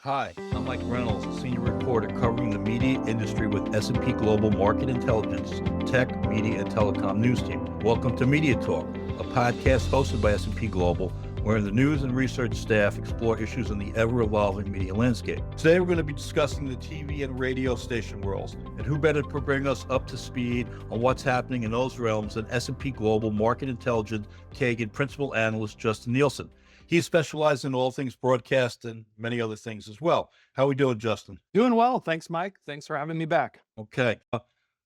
Hi, I'm Mike Reynolds, a senior reporter covering the media industry with S&P Global Market Intelligence, Tech, Media, and Telecom News Team. Welcome to MediaTalk, a podcast hosted by S&P Global, where the news and research staff explore issues in the ever-evolving media landscape. Today, we're going to be discussing the TV and radio station worlds, and who better to bring us up to speed on what's happening in those realms than S&P Global Market Intelligence Kagan Principal Analyst Justin Nielson. He specializes in all things broadcast and many other things as well. How are we doing, Justin? Doing well. Thanks, Mike. Thanks for having me back. Okay. A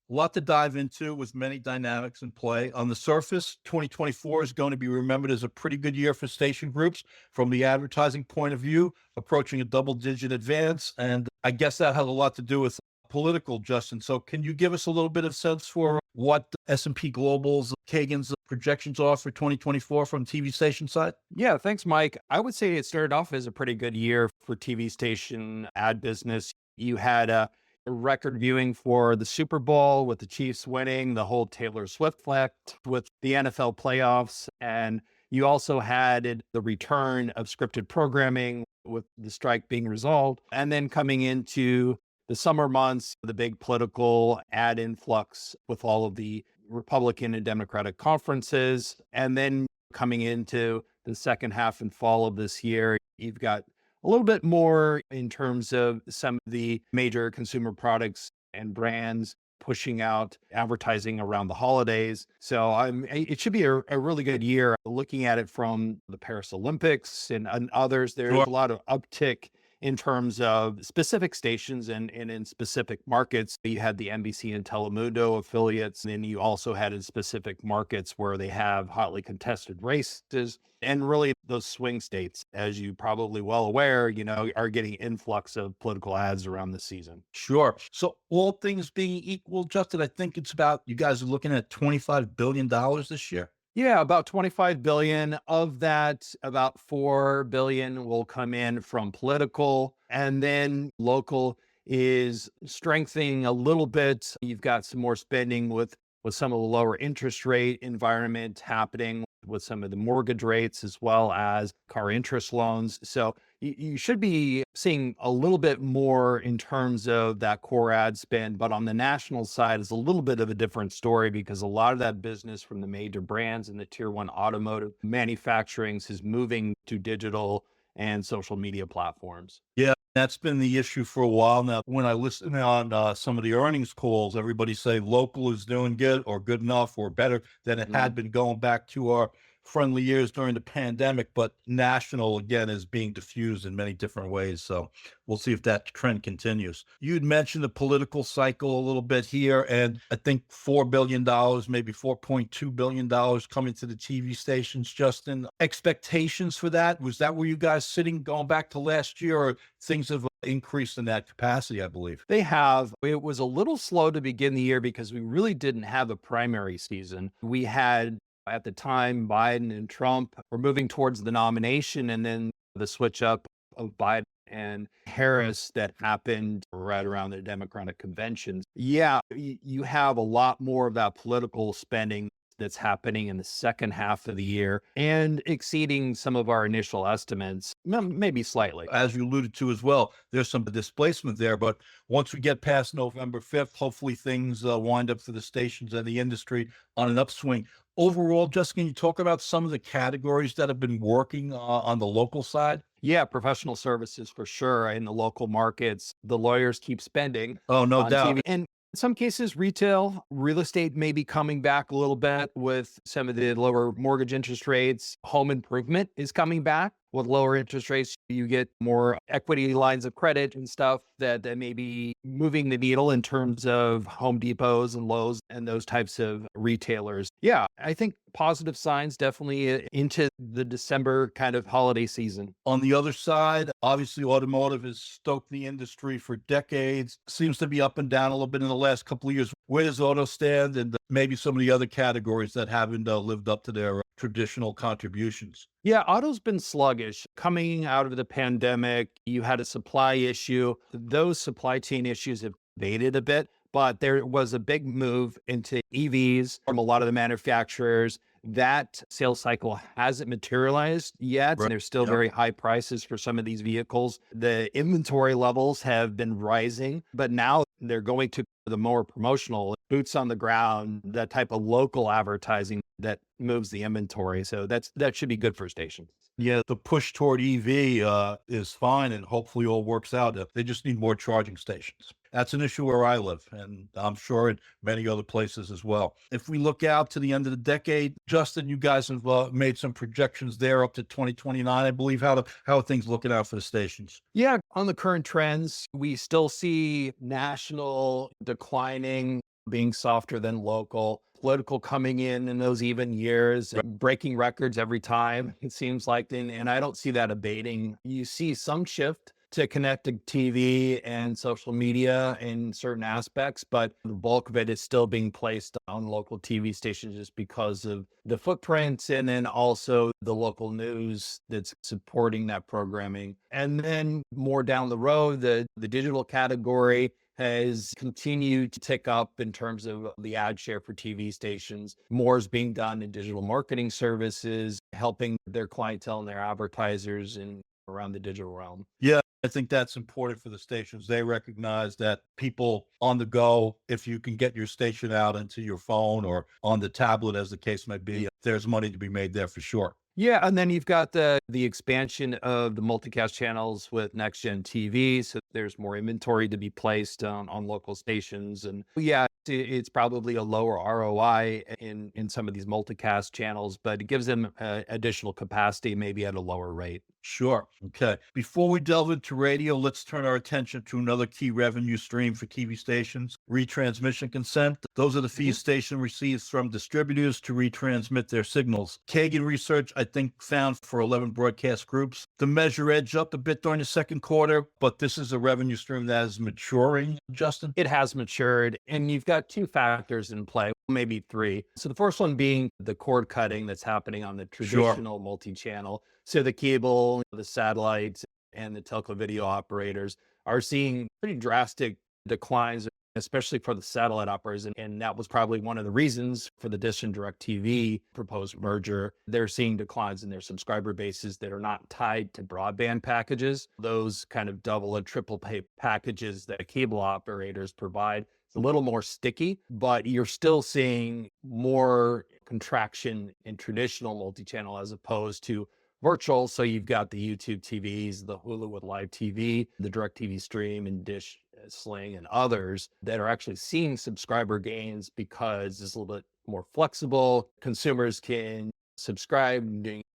lot to dive into with many dynamics in play. On the surface, 2024 is going to be remembered as a pretty good year for station groups from the advertising point of view, approaching a double-digit advance. And I guess that has a lot to do with political, Justin. So can you give us a little bit of sense for what S&P Global's, Kagan's projections are for 2024 from TV station side? Yeah, thanks, Mike. I would say it started off as a pretty good year for TV station ad business. You had a record viewing for the Super Bowl with the Chiefs winning, the whole Taylor Swift effect with the NFL playoffs. And you also had the return of scripted programming with the strike being resolved. And then coming into the summer months, the big political ad influx with all of the Republican and Democratic conferences. And then coming into the second half and fall of this year, you've got a little bit more in terms of some of the major consumer products and brands pushing out advertising around the holidays. So it should be a really good year. Looking at it from the Paris Olympics and others, there's a lot of uptick in terms of specific stations and in specific markets. You had the NBC and Telemundo affiliates, and then you also had in specific markets where they have hotly contested races. And really those swing states, as you probably well aware, are getting influx of political ads around the season. Sure. So all things being equal, Justin, I think it's about, you guys are looking at $25 billion this year. Yeah, about 25 billion. Of that, about 4 billion will come in from political, and then local is strengthening a little bit. You've got some more spending with some of the lower interest rate environment happening with some of the mortgage rates as well as car interest loans. So you should be seeing a little bit more in terms of that core ad spend. But on the national side, is a little bit of a different story because a lot of that business from the major brands and the tier one automotive manufacturing is moving to digital and social media platforms. Yeah, that's been the issue for a while now. When I listen on some of the earnings calls, everybody say local is doing good or good enough or better than it had been going back to our friendly years during the pandemic, but national again is being diffused in many different ways. So we'll see if that trend continues. You'd mentioned the political cycle a little bit here, and I think $4 billion, maybe $4.2 billion coming to the TV stations. Justin, expectations for that? Was that where you guys sitting going back to last year, or things have increased in that capacity, I believe? They have. It was a little slow to begin the year because we really didn't have a primary season. We had, at the time, Biden and Trump were moving towards the nomination, and then the switch up of Biden and Harris that happened right around the Democratic conventions. Yeah, you have a lot more of that political spending that's happening in the second half of the year and exceeding some of our initial estimates, maybe slightly. As you alluded to as well, there's some displacement there, but once we get past November 5th, hopefully things wind up for the stations and the industry on an upswing. Overall, Justin, can you talk about some of the categories that have been working on the local side? Yeah, professional services for sure in the local markets. The lawyers keep spending. Oh, no doubt. TV. And in some cases, retail, real estate may be coming back a little bit with some of the lower mortgage interest rates. Home improvement is coming back. With lower interest rates, you get more equity lines of credit and stuff that may be moving the needle in terms of Home Depots and Lowe's and those types of retailers. Yeah, I think positive signs definitely into the December kind of holiday season. On the other side, obviously automotive has stoked the industry for decades, seems to be up and down a little bit in the last couple of years. Where does auto stand, and maybe some of the other categories that haven't lived up to their traditional contributions? Yeah, auto's been sluggish. Coming out of the pandemic, you had a supply issue. Those supply chain issues have abated a bit, but there was a big move into EVs from a lot of the manufacturers. That sales cycle hasn't materialized yet. Right. There's still Yep. very high prices for some of these vehicles. The inventory levels have been rising, but now they're going to the more promotional, boots on the ground, that type of local advertising that moves the inventory. So that should be good for stations. Yeah, the push toward EV is fine and hopefully all works out. They just need more charging stations. That's an issue where I live, and I'm sure in many other places as well. If we look out to the end of the decade, Justin, you guys have made some projections there up to 2029, I believe. How are things looking out for the stations? Yeah, on the current trends, we still see national declining, being softer than local. Political coming in those even years, Right. breaking records every time, it seems like. And I don't see that abating. You see some shift to connected TV and social media in certain aspects, but the bulk of it is still being placed on local TV stations just because of the footprint and then also the local news that's supporting that programming. And then more down the road, the digital category has continued to tick up in terms of the ad share for TV stations. More is being done in digital marketing services, helping their clientele and their advertisers in around the digital realm. Yeah, I think that's important for the stations. They recognize that people on the go, if you can get your station out into your phone or on the tablet, as the case may be, there's money to be made there for sure. Yeah, and then you've got the expansion of the multicast channels with next gen TV. So there's more inventory to be placed on local stations. And yeah, it's probably a lower ROI in some of these multicast channels, but it gives them additional capacity, maybe at a lower rate. Sure. Okay. Before we delve into radio, let's turn our attention to another key revenue stream for TV stations, retransmission consent. Those are the fees station receives from distributors to retransmit their signals. Kagan research, I think, found for 11 broadcast groups. The measure edged up a bit during the second quarter, but this is a revenue stream that is maturing, Justin. It has matured, and you've got two factors in play, maybe three. So the first one being the cord cutting that's happening on the traditional multi-channel. So the cable, the satellites, and the telco video operators are seeing pretty drastic declines, especially for the satellite operators. And that was probably one of the reasons for the Dish and DirecTV proposed merger. They're seeing declines in their subscriber bases that are not tied to broadband packages. Those kind of double and triple pay packages that cable operators provide. It's a little more sticky, but you're still seeing more contraction in traditional multi-channel as opposed to virtual. So you've got the YouTube TVs, the Hulu with live TV, the DirecTV Stream and Dish Sling and others that are actually seeing subscriber gains because it's a little bit more flexible. Consumers can subscribe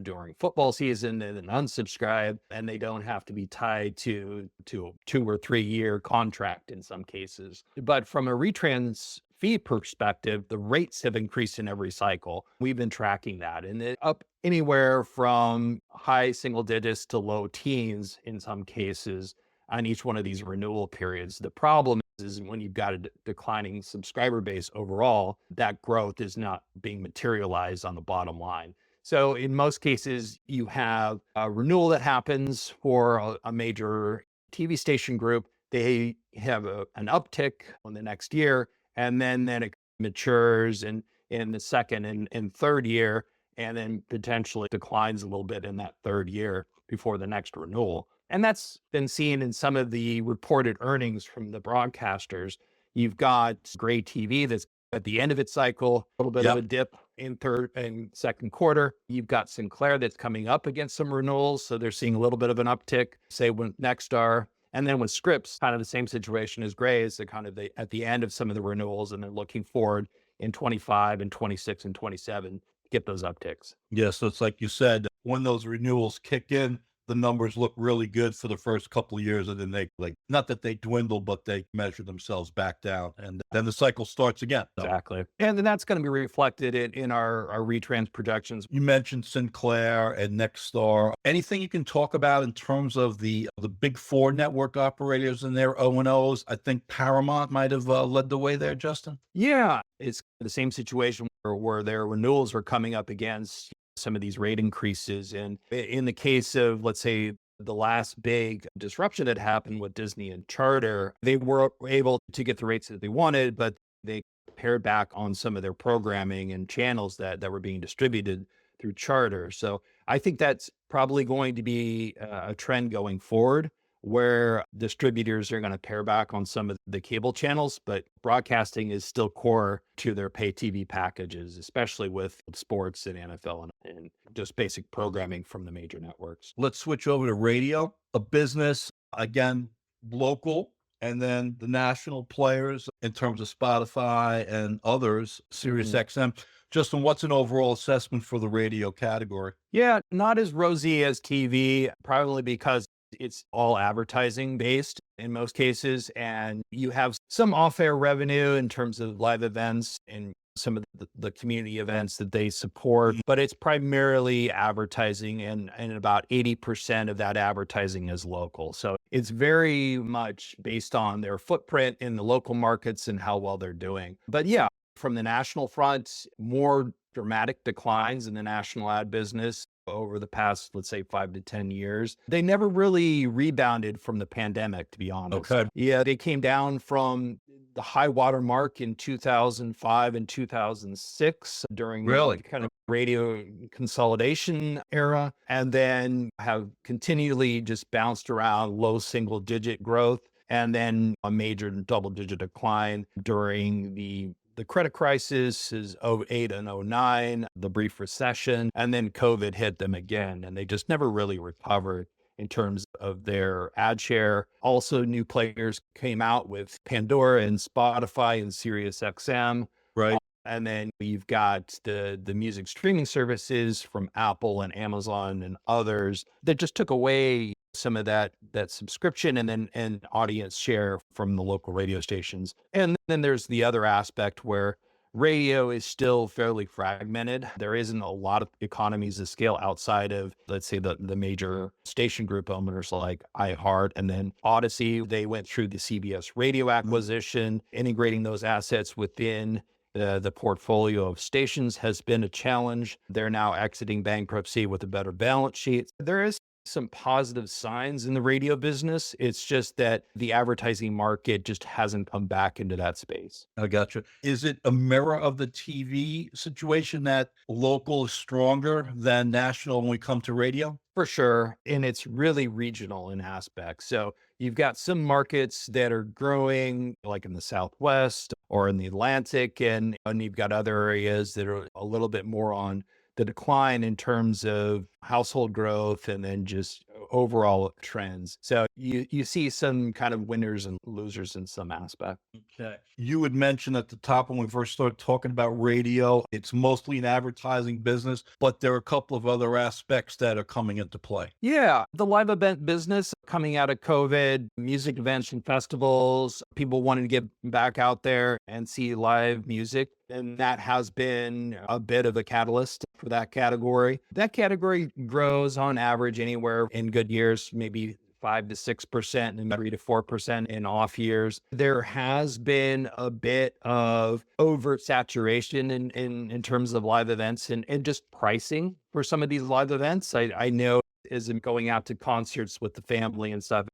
during football season and then unsubscribe, and they don't have to be tied to a 2 or 3 year contract in some cases. But from a retrans fee perspective, the rates have increased in every cycle. We've been tracking that, and it up anywhere from high single digits to low teens in some cases on each one of these renewal periods. The problem is when you've got a declining subscriber base overall, that growth is not being materialized on the bottom line. So in most cases, you have a renewal that happens for a major TV station group. They have an uptick on the next year, and then it matures in the second and third year, and then potentially declines a little bit in that third year before the next renewal. And that's been seen in some of the reported earnings from the broadcasters. You've got Gray TV that's at the end of its cycle, a little bit of a dip in third and second quarter. You've got Sinclair that's coming up against some renewals. So they're seeing a little bit of an uptick, say with Nexstar. And then with Scripps, kind of the same situation as Gray, is at the end of some of the renewals, and they're looking forward in 25 and 26 and 27 to get those upticks. Yeah, so it's like you said, when those renewals kick in, the numbers look really good for the first couple of years, and then they not that they dwindle, but they measure themselves back down, and then the cycle starts again. So Exactly. And then that's going to be reflected in our retrans projections. you mentioned Sinclair and Nexstar. Anything you can talk about in terms of the big four network operators and their O&Os? I think Paramount might have led the way there, Justin. Yeah, it's the same situation where their renewals are coming up against some of these rate increases. And in the case of, let's say, the last big disruption that happened with Disney and Charter, they were able to get the rates that they wanted, but they pared back on some of their programming and channels that were being distributed through Charter. So I think that's probably going to be a trend going forward, where distributors are going to pare back on some of the cable channels, but broadcasting is still core to their pay TV packages, especially with sports and NFL and just basic programming from the major networks. Let's switch over to radio, a business, again, local, and then the national players in terms of Spotify and others, Sirius XM. Justin, what's an overall assessment for the radio category? Yeah, not as rosy as TV, probably because it's all advertising based in most cases. And you have some off-air revenue in terms of live events and some of the community events that they support, but it's primarily advertising, and about 80% of that advertising is local. So it's very much based on their footprint in the local markets and how well they're doing. But yeah, from the national front, more dramatic declines in the national ad business over the past, let's say, 5 to 10 years. They never really rebounded from the pandemic, to be honest. Okay. Yeah, they came down from the high water mark in 2005 and 2006 during Really? kind of radio consolidation era, and then have continually just bounced around low single digit growth, and then a major double digit decline during the credit crisis is 08 and 09, the brief recession, and then COVID hit them again, and they just never really recovered in terms of their ad share. Also, new players came out with Pandora and Spotify and Sirius XM. Right. And then you've got the music streaming services from Apple and Amazon and others that just took away some of that subscription and audience share from the local radio stations. And then there's the other aspect where radio is still fairly fragmented. There isn't a lot of economies of scale outside of, let's say, the major station group owners like iHeart and then Odyssey. They went through the CBS radio acquisition, integrating those assets within the portfolio of stations has been a challenge. They're now exiting bankruptcy with a better balance sheet. There is some positive signs in the radio business. It's just that the advertising market just hasn't come back into that space. I got you. Is it a mirror of the TV situation that local is stronger than national when we come to radio? For sure. And it's really regional in aspects. So you've got some markets that are growing, like in the Southwest or in the Atlantic, and you've got other areas that are a little bit more on the decline in terms of household growth and then just overall trends. So you see some kind of winners and losers in some aspect. Okay. You had mentioned at the top when we first started talking about radio, it's mostly an advertising business, but there are a couple of other aspects that are coming into play. Yeah, the live event business coming out of COVID, music events and festivals, people wanting to get back out there and see live music. And that has been a bit of a catalyst for that category. That category grows on average anywhere in good years, maybe 5 to 6% and 3 to 4% in off years. There has been a bit of oversaturation in terms of live events and just pricing for some of these live events. I know is going out to concerts with the family and stuff.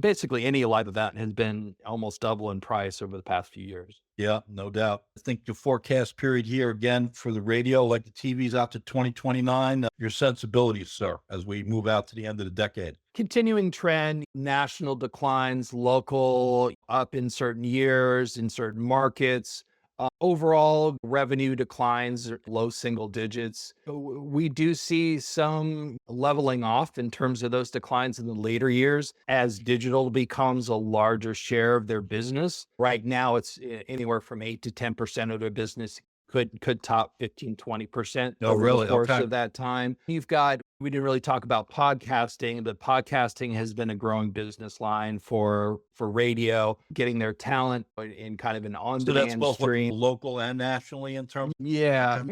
Basically any live event has been almost double in price over the past few years. Yeah, no doubt. I think the forecast period here again for the radio, like the TV's out to 2029. Your sensibilities, sir, as we move out to the end of the decade. Continuing trend, national declines, local up in certain years, in certain markets. Overall revenue declines, low single digits. We do see some leveling off in terms of those declines in the later years as digital becomes a larger share of their business. Right now, it's anywhere from 8 to 10% of their business. Could top 15, 20% over the course of that time. You've got, we didn't really talk about podcasting, but podcasting has been a growing business line for radio, getting their talent in kind of an on-demand So that's both stream. local and nationally in terms. Yeah,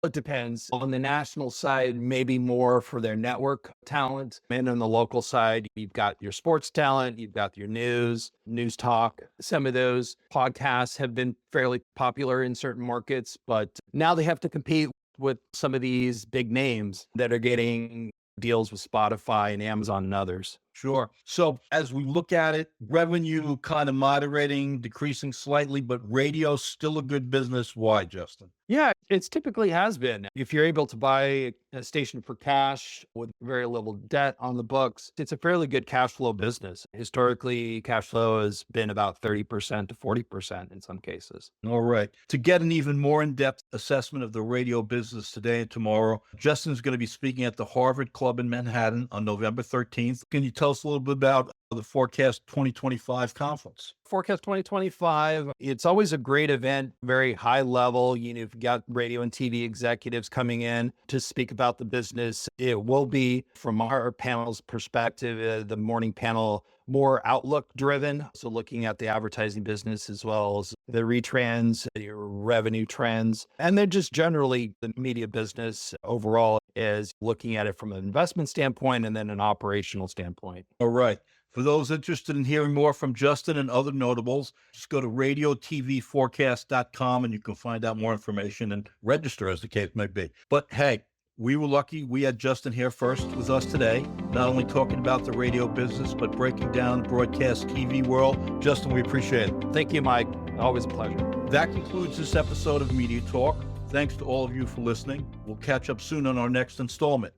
it depends. On the national side, maybe more for their network talent. And on the local side, you've got your sports talent, you've got your news talk. Some of those podcasts have been fairly popular in certain markets, but now they have to compete with some of these big names that are getting deals with Spotify and Amazon and others. Sure. So as we look at it, revenue kind of moderating, decreasing slightly, but radio's still a good business. Why, Justin? Yeah, it's typically has been. If you're able to buy a station for cash with very little debt on the books, it's a fairly good cash flow business. Historically, cash flow has been about 30% to 40% in some cases. All right. To get an even more in-depth assessment of the radio business today and tomorrow, Justin's going to be speaking at the Harvard Club in Manhattan on November 13th. Can you tell us a little bit about the Forecast 2025 conference? Forecast 2025, it's always a great event, very high level. You've got radio and TV executives coming in to speak about the business. It will be, from our panel's perspective, the morning panel, more outlook driven. So looking at the advertising business as well as the retrans, your revenue trends, and then just generally the media business overall is looking at it from an investment standpoint and then an operational standpoint. All right. For those interested in hearing more from Justin and other notables, just go to radiotvforecast.com and you can find out more information and register as the case may be. But hey, we were lucky we had Justin here first with us today, not only talking about the radio business, but breaking down the broadcast TV world. Justin, we appreciate it. Thank you, Mike. Always a pleasure. That concludes this episode of Media Talk. Thanks to all of you for listening. We'll catch up soon on our next installment.